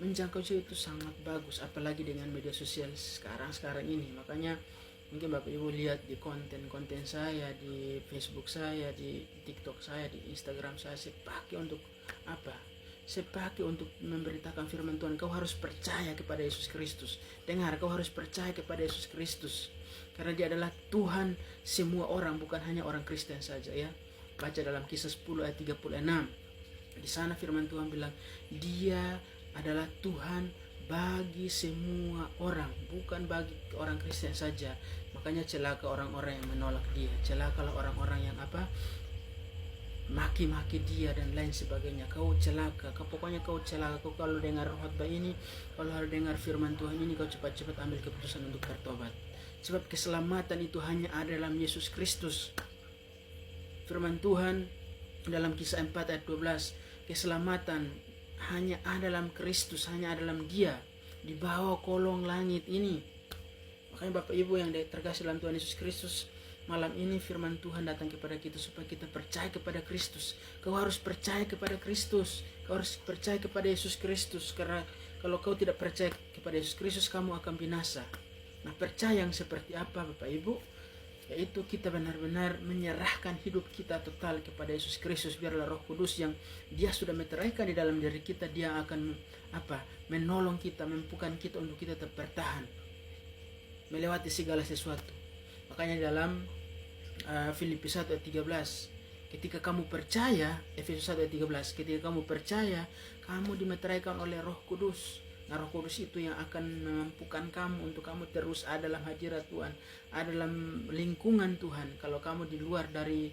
menjangkau jauh itu sangat bagus, apalagi dengan media sosial sekarang ini. Makanya mungkin Bapak Ibu lihat di konten-konten saya, di Facebook saya, di TikTok saya, di Instagram saya pakai untuk apa? Saya pakai untuk memberitakan firman Tuhan. Kau harus percaya kepada Yesus Kristus. Dengar, kau harus percaya kepada Yesus Kristus. Karena dia adalah Tuhan semua orang, bukan hanya orang Kristen saja ya. Baca dalam Kisah 10 ayat 36. Di sana firman Tuhan bilang, dia adalah Tuhan bagi semua orang, bukan bagi orang Kristen saja. Makanya celaka orang-orang yang menolak dia, celakalah orang-orang yang maki-maki dia dan lain sebagainya. Kau celaka, pokoknya kau celaka. Kau kalau dengar khotbah ini, kalau dengar firman Tuhan ini, kau cepat-cepat ambil keputusan untuk bertobat. Sebab keselamatan itu hanya ada dalam Yesus Kristus. Firman Tuhan dalam Kisah 4 ayat 12, keselamatan hanya ada dalam Kristus, hanya ada dalam Dia, di bawah kolong langit ini. Makanya Bapak Ibu yang terkasih dalam Tuhan Yesus Kristus, malam ini firman Tuhan datang kepada kita supaya kita percaya kepada Kristus. Kau harus percaya kepada Kristus, kau harus percaya kepada Yesus Kristus. Karena kalau kau tidak percaya kepada Yesus Kristus, kamu akan binasa. Nah, percaya yang seperti apa Bapak Ibu? Yaitu kita benar-benar menyerahkan hidup kita total kepada Yesus Kristus. Biarlah Roh Kudus yang Dia sudah meteraikan di dalam diri kita, Dia akan menolong kita, memampukan kita untuk kita tetap bertahan melewati segala sesuatu. Makanya dalam Filipi 1 ayat 13, ketika kamu percaya, Efesus 1 ayat 13, ketika kamu percaya, kamu dimeteraikan oleh Roh Kudus. Nah, Roh Kudus itu yang akan memampukan kamu untuk kamu terus ada dalam hadirat Tuhan, ada dalam lingkungan Tuhan. Kalau kamu di luar dari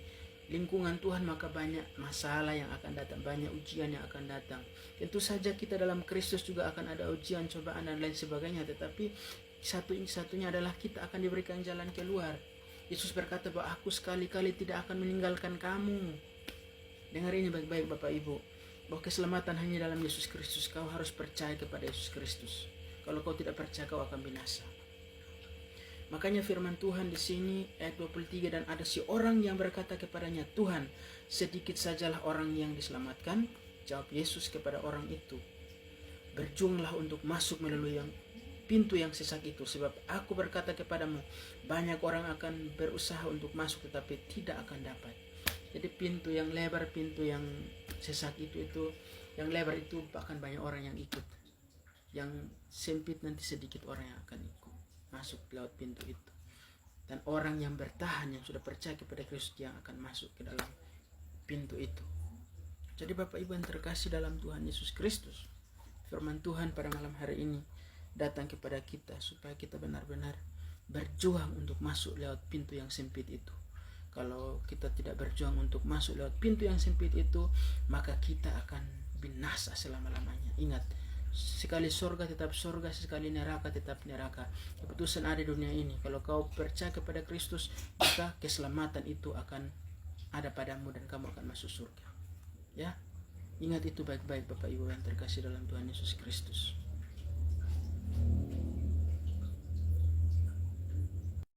lingkungan Tuhan, maka banyak masalah yang akan datang, banyak ujian yang akan datang. Tentu saja kita dalam Kristus juga akan ada ujian, cobaan dan lain sebagainya, tetapi satunya adalah kita akan diberikan jalan keluar. Yesus berkata bahwa aku sekali-kali tidak akan meninggalkan kamu. Dengar ini baik-baik Bapak Ibu, bahwa keselamatan hanya dalam Yesus Kristus. Kau harus percaya kepada Yesus Kristus. Kalau kau tidak percaya, kau akan binasa. Makanya firman Tuhan di sini ayat 23, dan ada seorang yang berkata kepadanya, Tuhan, sedikit sajalah orang yang diselamatkan. Jawab Yesus kepada orang itu, berjuanglah untuk masuk melalui pintu yang sesak itu, sebab aku berkata kepadamu, banyak orang akan berusaha untuk masuk tetapi tidak akan dapat. Jadi pintu yang lebar, pintu yang sesak itu yang lebar itu bahkan banyak orang yang ikut. Yang sempit nanti sedikit orang yang akan ikut masuk lewat pintu itu. Dan orang yang bertahan, yang sudah percaya kepada Kristus, yang akan masuk ke dalam pintu itu. Jadi Bapak Ibu yang terkasih dalam Tuhan Yesus Kristus, firman Tuhan pada malam hari ini datang kepada kita supaya kita benar-benar berjuang untuk masuk lewat pintu yang sempit itu. Kalau kita tidak berjuang untuk masuk lewat pintu yang sempit itu, maka kita akan binasa selama-lamanya. Ingat, sekali surga tetap surga, sekali neraka tetap neraka. Keputusan ada di dunia ini. Kalau kau percaya kepada Kristus, maka keselamatan itu akan ada padamu dan kamu akan masuk surga. Ya, ingat itu baik-baik Bapak Ibu yang terkasih dalam Tuhan Yesus Kristus.